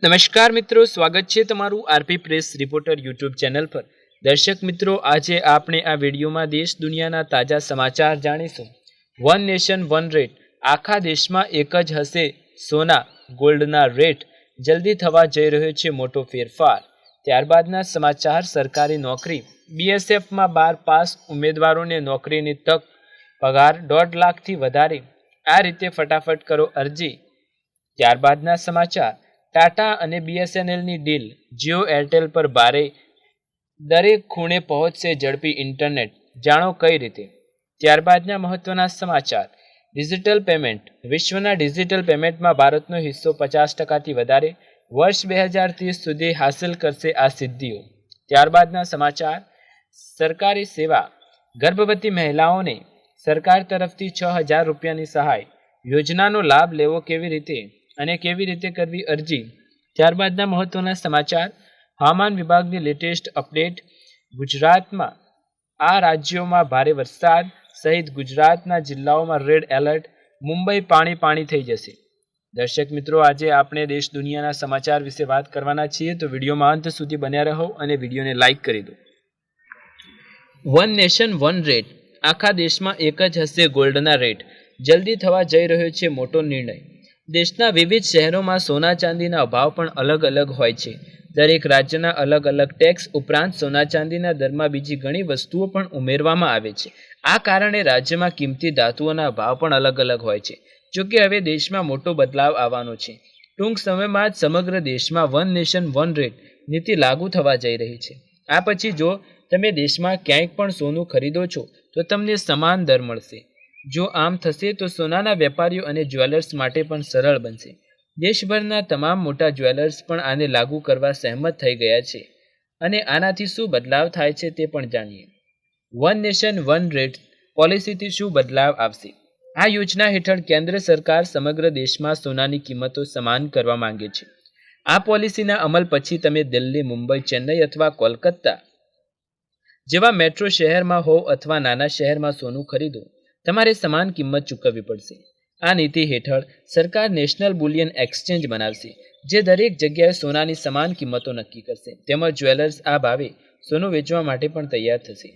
નમસ્કાર મિત્રો, સ્વાગત છે તમારું RP press reporter YouTube channel પર। દર્શક મિત્રો, આજે આપણે આ વિડીયોમાં દેશ દુનિયાના તાજા સમાચાર જાણીશું। વન નેશન વન રેટ, આખા દેશમાં એક જ હશે સોના ગોલ્ડના રેટ, જલ્દી થવા જઈ રહ્યો છે મોટો ફેરફાર। ત્યારબાદના સમાચાર, સરકારી નોકરી, બીએસએફમાં 12 પાસ ઉમેદવારોને નોકરીની તક, પગાર 1.5 લાખથી વધારે, આ રીતે ફટાફટ કરો અરજી। ત્યારબાદના સમાચાર, ટાટા અને બીએસએનએલની ડીલ, જીઓ એરટેલ પર ભારે, દરેક ખૂણે પહોંચશે ઝડપી ઇન્ટરનેટ, જાણો કઈ રીતે। ત્યારબાદના મહત્વના સમાચાર, ડિજિટલ પેમેન્ટ, વિશ્વના ડિજિટલ પેમેન્ટમાં ભારતનો હિસ્સો 50%થી વધારે, વર્ષ 2030 સુધી હાંસલ કરશે આ સિદ્ધિઓ। ત્યારબાદના સમાચાર, સરકારી સેવા, ગર્ભવતી મહિલાઓને સરકાર તરફથી 6000 રૂપિયાની સહાય, યોજનાનો લાભ લેવો કેવી રીતે અને કેવી રીતે કરવી અરજી। ત્યારબાદના મહત્વના સમાચાર, હવામાન વિભાગની લેટેસ્ટ અપડેટ, ગુજરાતમાં આ રાજ્યોમાં ભારે વરસાદ સહિત ગુજરાતના જિલ્લાઓમાં રેડ એલર્ટ, મુંબઈ પાણી થઈ જશે। દર્શક મિત્રો, આજે આપણે દેશ દુનિયાના સમાચાર વિશે વાત કરવાના છીએ, તો વિડીયોમાં અંત સુધી બન્યા રહો અને વિડીયોને લાઇક કરી દો। વન નેશન વન રેટ, આખા દેશમાં એક જ હશે ગોલ્ડના રેટ, જલ્દી થવા જઈ રહ્યો છે મોટો નિર્ણય। દેશના વિવિધ શહેરોમાં સોના ચાંદીના ભાવ પણ અલગ અલગ હોય છે। દરેક રાજ્યના અલગ અલગ ટેક્સ ઉપરાંત સોના ચાંદીના દરમાં બીજી ઘણી વસ્તુઓ પણ ઉમેરવામાં આવે છે। આ કારણે રાજ્યમાં કિંમતી ધાતુઓના ભાવ પણ અલગ અલગ હોય છે। જોકે હવે દેશમાં મોટો બદલાવ આવવાનો છે। ટૂંક સમયમાં જ સમગ્ર દેશમાં વન નેશન વન રેટ નીતિ લાગુ થવા જઈ રહી છે। આ પછી જો તમે દેશમાં ક્યાંય પણ સોનું ખરીદો છો તો તમને સમાન દર મળશે। જો આમ થશે તો સોનાના વેપારીઓ અને જ્વેલર્સ માટે પણ સરળ બનશે। દેશભરના તમામ મોટા જ્વેલર્સ પણ આને લાગુ કરવા સહેમત થઈ ગયા છે અને આનાથી શું બદલાવ થાય છે તે પણ જાણીએ। વન નેશન વન રેટ પોલિસીથી શું બદલાવ આવશે? આ યોજના હેઠળ કેન્દ્ર સરકાર સમગ્ર દેશમાં સોનાની કિંમતો સમાન કરવા માંગે છે। આ પોલિસીના અમલ પછી તમે દિલ્હી, મુંબઈ, ચેન્નઈ અથવા કોલકાતા જેવા મેટ્રો શહેરમાં હોવ અથવા નાના શહેરમાં સોનું ખરીદો, તમારે સમાન કિંમત ચૂકવવી પડશે। આ નીતિ હેઠળ સરકાર નેશનલ બુલિયન એક્સચેન્જ બનાવશે, જે દરેક જગ્યાએ સોનાની સમાન કિંમતો નક્કી કરશે, તેમજ જ્વેલર્સ આ ભાવે સોનું વેચવા માટે પણ તૈયાર થશે।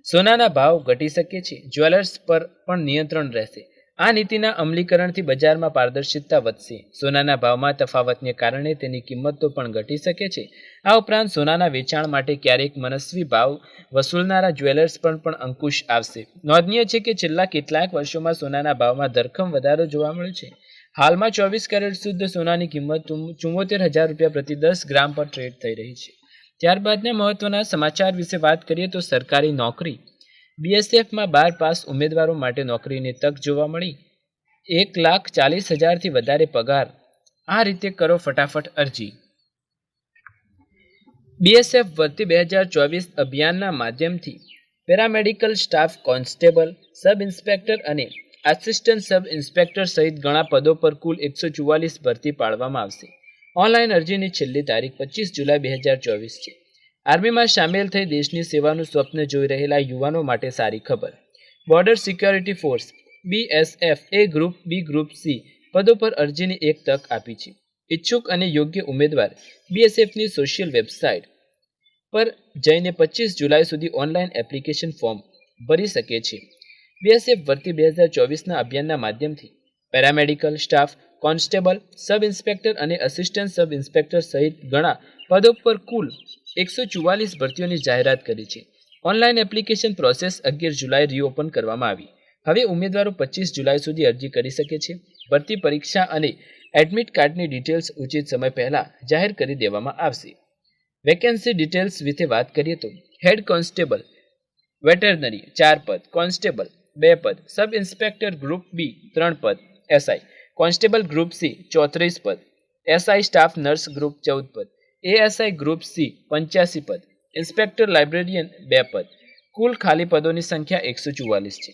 સોનાના ભાવ ઘટી શકે છે, જ્વેલર્સ પર પણ નિયંત્રણ રહેશે। આ નીતિના અમલીકરણથી બજારમાં પારદર્શિતા વધશે। સોનાના ભાવમાં તફાવતને કારણે તેની કિંમતો પણ ઘટી શકે છે। આ ઉપરાંત સોનાના વેચાણ માટે ક્યારેક મનસ્વી ભાવ વસૂલનારા જ્વેલર્સ પર પણ અંકુશ આવશે। નોંધનીય છે કે છેલ્લા કેટલાક વર્ષોમાં સોનાના ભાવમાં ધરખમ વધારો જોવા મળ્યો છે। હાલમાં 24 કેરેટ શુદ્ધ સોનાની કિંમત 74,000 રૂપિયા પ્રતિ 10 ગ્રામ પર ટ્રેડ થઈ રહી છે। ત્યારબાદના મહત્વના સમાચાર વિશે વાત કરીએ તો સરકારી નોકરી, બીએસએફમાં 12 પાસ ઉમેદવારો માટે નોકરીની તક જોવા મળી, 1,40,000થી વધારે પગાર, આ રીતે કરો ફટાફટ અરજી। બીએસએફ ભરતી 2024 અભિયાનના માધ્યમથી paramedical staff, constable, sub inspector અને આસિસ્ટન્ટ સબ ઇન્સ્પેક્ટર સહિત ઘણા પદો પર કુલ 144 ભરતી પાડવામાં આવશે। ઓનલાઈન અરજીની છેલ્લી તારીખ 25 જુલાઈ 2024 છે। આર્મીમાં સામેલ થઈ દેશની સેવાનું સ્વપ્ન જોઈ રહેલા યુવાનો માટે સારી ખબર, બોર્ડર સિક્યોરિટી ફોર્સ બીએસએફ એ ગ્રુપ બી, ગ્રુપ સી પદો પર અરજીની એક તક આપી છે। ઈચ્છુક અને યોગ્ય ઉમેદવાર બીએસએફની સોશિયલ વેબસાઇટ પર જઈને 25 જુલાઈ સુધી ઓનલાઈન એપ્લિકેશન ફોર્મ ભરી શકે છે। બીએસએફ ભરતી 2024ના અભિયાનના માધ્યમથી paramedical staff, constable, sub inspector અને આસિસ્ટન્ટ સબ ઇન્સ્પેક્ટર સહિત ઘણા પદો પર કુલ 144 ભરતીઓની જાહેરાત કરી છે। ઓનલાઈન એપ્લિકેશન પ્રોસેસ 11 જુલાઈ રીઓપન કરવામાં આવી। હવે ઉમેદવારો 25 જુલાઈ સુધી અરજી કરી શકે છે। ભરતી પરીક્ષા અને એડમિટ કાર્ડની ડિટેલ્સ ઉચિત સમય પહેલા જાહેર કરી દેવામાં આવશે। વેકેન્સી ડિટેલ્સ વિશે વાત કરીએ તો હેડ કોન્સ્ટેબલ વેટરનરી 4 પદ, કોન્સ્ટેબલ 2 પદ, સબ ઇન્સ્પેક્ટર ગ્રુપ બી 3 પદ, એસઆઈ કોન્સ્ટેબલ ગ્રુપ સી 34 પદ, એસઆઈ સ્ટાફ નર્સ ગ્રુપ 14 પદ, એએસઆઈ ગ્રુપ સી 85 પદ, ઇન્સ્પેક્ટર લાઇબ્રેરિયન 2 પદ। કુલ ખાલી પદોની સંખ્યા 144 છે।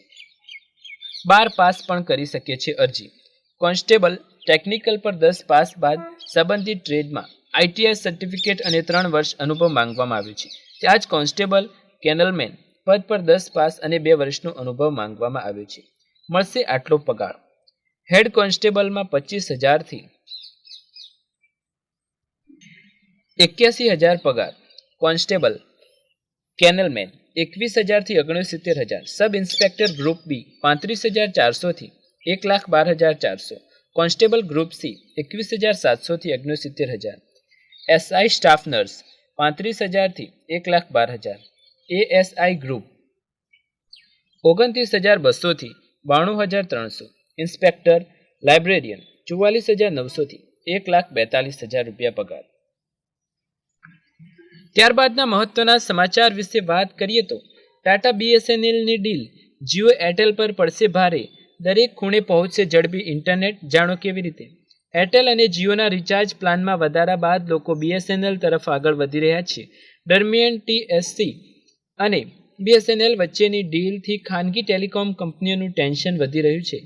12 પાસ પણ કરી શકે છે અરજી। કોન્સ્ટેબલ ટેકનિકલ પર 10 પાસ બાદ સંબંધિત ટ્રેડમાં આઈટીઆઈ સર્ટિફિકેટ અને 3 વર્ષ અનુભવ માંગવામાં આવ્યો છે। ત્યાં જ કોન્સ્ટેબલ કેનલમેન પદ પર 10 પાસ અને 2 વર્ષનો અનુભવ માંગવામાં આવ્યો છે। મળશે આટલો પગાર। હેડ કોન્સ્ટેબલમાં 25,000થી 81,000 પગાર. કોન્સ્ટેબલ કેનલમેન 21,000 થી 69,000. સબ ઇન્સ્પેક્ટર ગ્રુપ બી 35,400 થી 1,12,400. કોન્સ્ટેબલ ગ્રુપ સી 21,700 થી 69,000. એસઆઈ સ્ટાફ નર્સ 35,000 થી 1,12,000. એએસઆઈ ગ્રુપ 29,200 થી 92,300. ઇન્સ્પેક્ટર લાઇબ્રેરિયન 44,900 થી 1,42,000 રૂપિયા પગાર. ત્યારબાદના મહત્વના સમાચાર વિશે વાત કરીએ તો ટાટા BSNLની ડીલ જીઓ એરટેલ પર પડશે ભારે. દરેક ખૂણે પહોંચશે ઝડપી ઇન્ટરનેટ. જાણો કેવી રીતે. એરટેલ અને જીઓના રિચાર્જ પ્લાનમાં વધારા બાદ લોકો BSNL તરફ આગળ વધી રહ્યા છે. દરમિયાન TSC અને BSNL વચ્ચેની ડીલથી ખાનગી ટેલિકોમ કંપનીઓનું ટેન્શન વધી રહ્યું છે.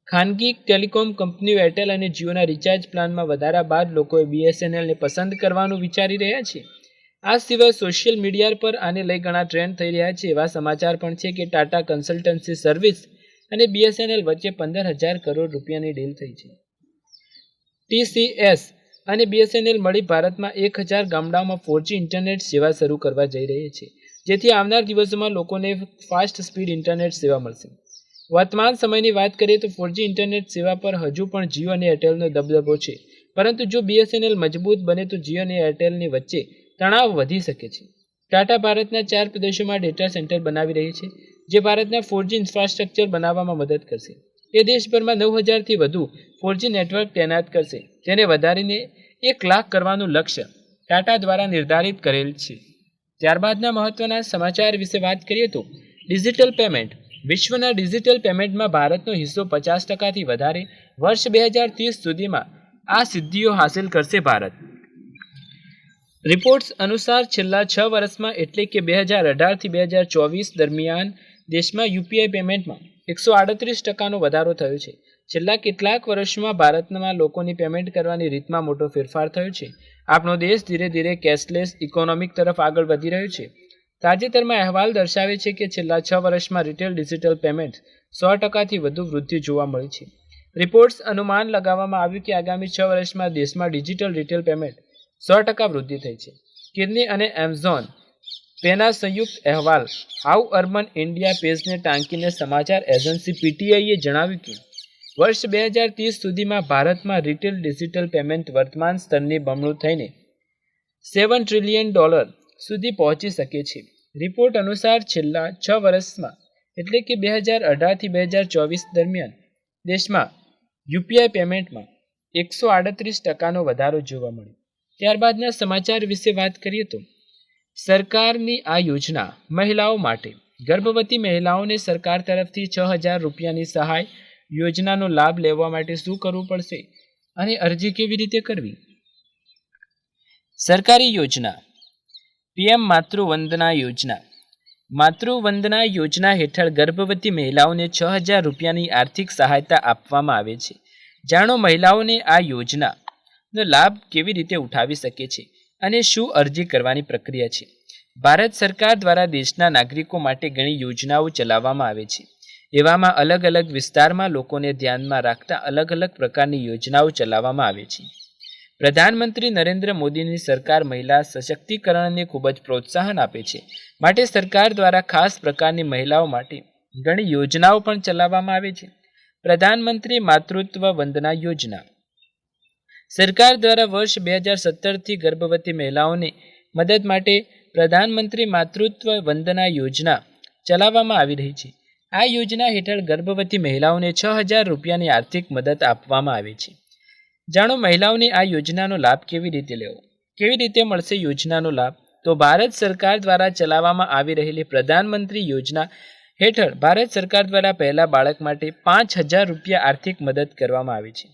ખાનગી ટેલિકોમ કંપનીઓ એરટેલ અને જીઓના રિચાર્જ પ્લાનમાં વધારા બાદ લોકોએ BSNLને પસંદ કરવાનું વિચારી રહ્યા છે. આ સિવાય સોશિયલ મીડિયા પર આને લઈ ઘણા ટ્રેન્ડ થઈ રહ્યા છે. એવા સમાચાર પણ છે કે ટાટા કન્સલ્ટન્સી સર્વિસ અને BSNL વચ્ચે 15,000 કરોડ રૂપિયાની ડીલ થઈ છે. TCS અને BSNL મળી ભારતમાં 1,000 ગામડાઓમાં 4G ઇન્ટરનેટ સેવા શરૂ કરવા જઈ રહી છે, જેથી આવનાર દિવસોમાં લોકોને ફાસ્ટ સ્પીડ ઇન્ટરનેટ સેવા મળશે. વર્તમાન સમયની વાત કરીએ તો 4G ઇન્ટરનેટ સેવા પર હજુ પણ જીઓ અને એરટેલનો દબદબો છે, પરંતુ જો BSNL મજબૂત બને તો જીઓ અને એરટેલની વચ્ચે તણાવ વધી શકે છે. ટાટા ભારતના 4 પ્રદેશોમાં ડેટા સેન્ટર બનાવી રહી છે, જે ભારતના 4G ઇન્ફ્રાસ્ટ્રક્ચર બનાવવામાં મદદ કરશે. તે દેશભરમાં 9,000થી વધુ 4G નેટવર્ક તૈનાત કરશે. તેને વધારીને 1 લાખ કરવાનું લક્ષ્ય ટાટા દ્વારા નિર્ધારિત કરેલ છે. ત્યારબાદના મહત્વના સમાચાર વિશે વાત કરીએ તો ડિજિટલ પેમેન્ટ. વિશ્વના ડિજિટલ પેમેન્ટમાં ભારતનો હિસ્સો 50%થી વધારે. વર્ષ 2030 સુધીમાં આ સિદ્ધિઓ હાંસલ કરશે ભારત. રિપોર્ટ્સ અનુસાર છેલ્લા 6 વર્ષમાં એટલે કે 2018થી 2024 દરમિયાન દેશમાં યુપીઆઈ પેમેન્ટમાં 138%નો વધારો થયો છે. છેલ્લા કેટલાક વર્ષોમાં ભારતમાં લોકોની પેમેન્ટ કરવાની રીતમાં મોટો ફેરફાર થયો છે. આપણો દેશ ધીરે ધીરે કેશલેસ ઇકોનોમિક તરફ આગળ વધી રહ્યો છે. તાજેતરમાં અહેવાલ દર્શાવે છે કે છેલ્લા 6 વર્ષમાં રિટેલ ડિજિટલ પેમેન્ટ 100%થી વધુ વૃદ્ધિ જોવા મળી છે. રિપોર્ટ્સ અનુમાન લગાવવામાં આવ્યું કે આગામી 6 વર્ષમાં દેશમાં ડિજિટલ રિટેલ પેમેન્ટ 100% વૃદ્ધિ થઈ છે. કિડની અને એમેઝોન પેના સંયુક્ત અહેવાલ હાઉ અર્બન ઇન્ડિયા પેજને ટાંકીને સમાચાર એજન્સી PTIએ જણાવ્યું કે વર્ષ 2030 સુધીમાં ભારતમાં રિટેલ ડિજિટલ પેમેન્ટ વર્તમાન સ્તરને બમણું થઈને $7 ટ્રિલિયન સુધી પહોંચી શકે છે. રિપોર્ટ અનુસાર છેલ્લા 6 વર્ષમાં એટલે કે 2018થી 2024 દરમિયાન દેશમાં યુપીઆઈ પેમેન્ટમાં 138%નો વધારો જોવા મળ્યો. ત્યારબાદના સમાચાર વિશે વાત કરીએ તો સરકારની આ યોજના મહિલાઓ માટે. ગર્ભવતી મહિલાઓને સરકાર તરફથી 6,000 રૂપિયાની સહાય યોજનાનો લાભ લેવા માટે શું કરવું પડશે અને અરજી કેવી રીતે કરવી? સરકારી યોજના PM માતૃવંદના યોજના. માતૃવંદના યોજના હેઠળ ગર્ભવતી મહિલાઓને 6,000 રૂપિયાની આર્થિક સહાયતા આપવામાં આવે છે. જાણો મહિલાઓને આ યોજનાનો લાભ કેવી રીતે ઉઠાવી શકે છે અને શું અરજી કરવાની પ્રક્રિયા છે. ભારત સરકાર દ્વારા દેશના નાગરિકો માટે ઘણી યોજનાઓ ચલાવવામાં આવે છે. એવામાં અલગ અલગ વિસ્તારમાં લોકોને ધ્યાનમાં રાખતા અલગ અલગ પ્રકારની યોજનાઓ ચલાવવામાં આવે છે. પ્રધાનમંત્રી નરેન્દ્ર મોદીની સરકાર મહિલા સશક્તિકરણને ખૂબ જ પ્રોત્સાહન આપે છે. માટે સરકાર દ્વારા ખાસ પ્રકારની મહિલાઓ માટે ઘણી યોજનાઓ પણ ચલાવવામાં આવે છે. પ્રધાનમંત્રી માતૃત્વ વંદના યોજના. સરકાર દ્વારા વર્ષ 2017થી ગર્ભવતી મહિલાઓને મદદ માટે પ્રધાનમંત્રી માતૃત્વ વંદના યોજના ચલાવવામાં આવી રહી છે. આ યોજના હેઠળ ગર્ભવતી મહિલાઓને 6,000 રૂપિયાની આર્થિક મદદ આપવામાં આવે છે. જાણો મહિલાઓને આ યોજનાનો લાભ કેવી રીતે લેવો. કેવી રીતે મળશે યોજનાનો લાભ? તો ભારત સરકાર દ્વારા ચલાવવામાં આવી રહેલી પ્રધાનમંત્રી યોજના હેઠળ ભારત સરકાર દ્વારા પહેલા બાળક માટે 5,000 રૂપિયા આર્થિક મદદ કરવામાં આવે છે.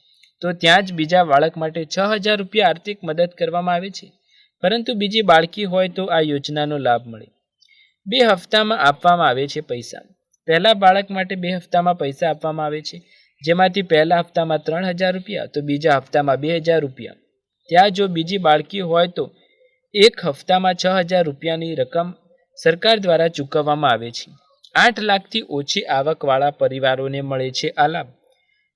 તો ત્યાં જ બીજા બાળક માટે 6,000 રૂપિયા આર્થિક મદદ કરવામાં આવે છે. પરંતુ બીજી બાળકી હોય તો આ યોજનાનો લાભ મળે. 2 હપ્તામાં આપવામાં આવે છે પૈસા. પહેલા બાળક માટે 2 હપ્તામાં પૈસા આપવામાં આવે છે, જેમાંથી પહેલા હપ્તામાં 3,000 રૂપિયા તો બીજા હપ્તામાં 2,000 રૂપિયા. ત્યાં જો બીજી બાળકી હોય તો એક હપ્તામાં 6,000 રૂપિયાની રકમ સરકાર દ્વારા ચૂકવવામાં આવે છે. 8 લાખથી ઓછી આવકવાળા પરિવારોને મળે છે આ લાભ.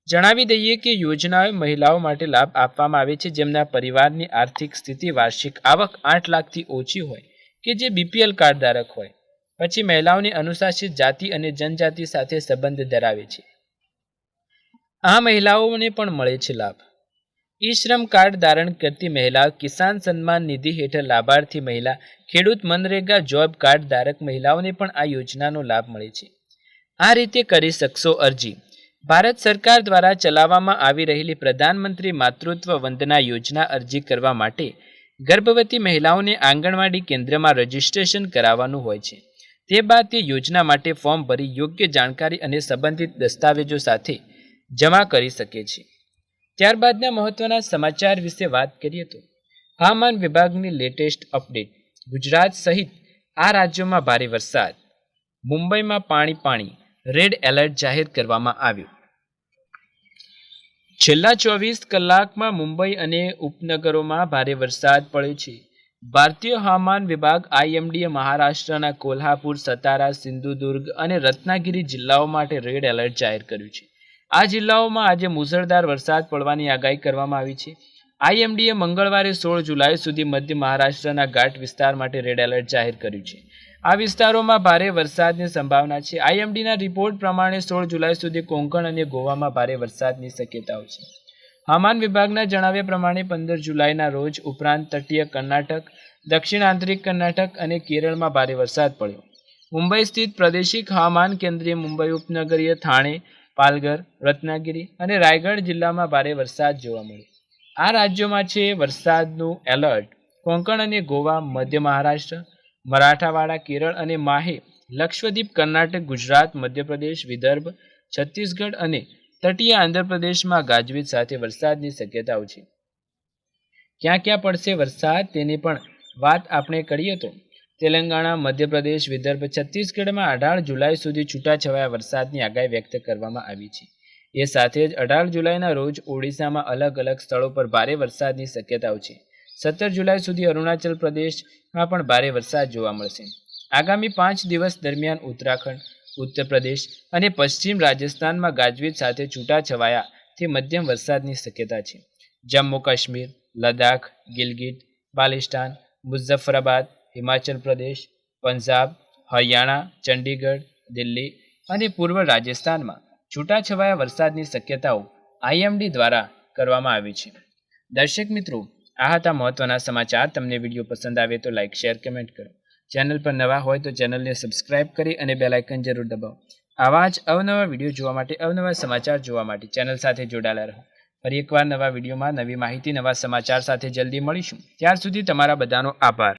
જણાવી દઈએ કે યોજનાઓ મહિલાઓ માટે લાભ આપવામાં આવે છે જેમના પરિવારની આર્થિક સ્થિતિ વાર્ષિક આવક 8 લાખથી ઓછી હોય કે જે બીપીએલ કાર્ડ ધારક હોય, પછી મહિલાઓની અનુસૂચિત જાતિ અને જનજાતિ સાથે સંબંધ ધરાવે છે. આ મહિલાઓને પણ મળે છે લાભ. ઈ શ્રમ કાર્ડ ધારણ કરતી મહિલાઓ કિસાન સન્માન નિધિ હેઠળ લાભાર્થી મહિલા, ખેડૂત મનરેગા જોબ કાર્ડ ધારક મહિલાઓને પણ આ યોજનાનો લાભ મળે છે. આ રીતે કરી શકશો અરજી. ભારત સરકાર દ્વારા ચલાવવામાં આવી રહેલી પ્રધાનમંત્રી માતૃત્વ વંદના યોજના અરજી કરવા માટે ગર્ભવતી મહિલાઓને આંગણવાડી કેન્દ્રમાં રજીસ્ટ્રેશન કરાવવાનું હોય છે. તે બાદ તે યોજના માટે ફોર્મ ભરી યોગ્ય જાણકારી અને સંબંધિત દસ્તાવેજો સાથે જમા કરી શકે છે. ત્યારબાદના મહત્વના સમાચાર વિશે વાત કરીએ તો હવામાન વિભાગની લેટેસ્ટ અપડેટ. ગુજરાત સહિત આ રાજ્યોમાં ભારે વરસાદ. મુંબઈમાં પાણી, રેડ એલર્ટ જાહેર કરવામાં આવ્યું. છેલ્લા 24 કલાકમાં મુંબઈ અને ઉપનગરોમાં ભારે વરસાદ પડ્યો છે. ભારતીય હવામાન વિભાગ IMDએ મહારાષ્ટ્રના કોલ્હાપુર, સતારા, સિંધુદુર્ગ અને રત્નાગિરી જિલ્લાઓ માટે રેડ એલર્ટ જાહેર કર્યું છે. આ જિલ્લાઓમાં આજે મુશળધાર વરસાદ પડવાની આગાહી કરવામાં આવી છે. IMDએ મંગળવારે 16 જુલાઈ સુધી મધ્ય મહારાષ્ટ્રના ઘાટ વિસ્તાર માટે રેડ એલર્ટ જાહેર કર્યું છે. આ વિસ્તારોમાં ભારે વરસાદની સંભાવના છે. IMDના રિપોર્ટ પ્રમાણે 16 જુલાઈ સુધી કોંકણ અને ગોવામાં ભારે વરસાદની શક્યતાઓ છે. હવામાન વિભાગના જણાવ્યા પ્રમાણે 15 જુલાઈના રોજ ઉપરાંત તટીય કર્ણાટક, દક્ષિણ આંતરિક કર્ણાટક અને કેરળમાં ભારે વરસાદ પડ્યો. મુંબઈ સ્થિત પ્રાદેશિક હવામાન કેન્દ્રે મુંબઈ ઉપનગરીય, થાણે, પાલઘર, રત્નાગિરી અને રાયગઢ જિલ્લામાં ભારે વરસાદ જોવા મળ્યો. આ રાજ્યોમાં છે વરસાદનું એલર્ટ. કોંકણ અને ગોવા, મધ્ય મહારાષ્ટ્ર, મરાઠાવાડા, કેરળ અને માહે, લક્ષદ્વીપ, કર્ણાટક, ગુજરાત, મધ્યપ્રદેશ, વિદર્ભ, છત્તીસગઢ અને તટીય આંધ્રપ્રદેશમાં ગાજવીજ સાથે વરસાદની શક્યતાઓ છે. ક્યાં ક્યાં પડશે વરસાદ તેની પણ વાત આપણે કરીએ તો તેલંગાણા, મધ્યપ્રદેશ, વિદર્ભ, છત્તીસગઢમાં 18 જુલાઈ સુધી છૂટાછવાયા વરસાદની આગાહી વ્યક્ત કરવામાં આવી છે. એ સાથે જ 18 જુલાઈના રોજ ઓડિશામાં અલગ અલગ સ્થળો પર ભારે વરસાદની શક્યતાઓ છે. 17 જુલાઈ સુધી અરુણાચલ પ્રદેશમાં પણ ભારે વરસાદ જોવા મળશે. આગામી 5 દિવસ દરમિયાન ઉત્તરાખંડ, ઉત્તર પ્રદેશ અને પશ્ચિમ રાજસ્થાનમાં ગાજવીજ સાથે છૂટાછવાયાથી મધ્યમ વરસાદની શક્યતા છે. જમ્મુ કાશ્મીર, લદ્દાખ, ગિલગિટ, બાલ્ટિસ્તાન, મુઝફ્ફરાબાદ, હિમાચલ પ્રદેશ, પંજાબ, હરિયાણા, ચંડીગઢ, દિલ્હી અને પૂર્વ રાજસ્થાનમાં છૂટાછવાયા વરસાદની શક્યતાઓ IMD દ્વારા કરવામાં આવી છે. દર્શક મિત્રો, આ હતા મહત્વના સમાચાર. તમને વિડીયો પસંદ આવે તો લાઇક, શેર, કમેન્ટ કરો. ચેનલ પર નવા હોય તો ચેનલને સબસ્ક્રાઇબ કરી અને બેલ આઇકન જરૂર દબાવો. આવા જ અવનવા વિડીયો જોવા માટે, અવનવા સમાચાર જોવા માટે ચેનલ સાથે જોડાયેલા રહો. ફરી એકવાર નવા વિડીયોમાં નવી માહિતી, નવા સમાચાર સાથે જલ્દી મળીશું. ત્યાર સુધી તમારા બધાનો આભાર.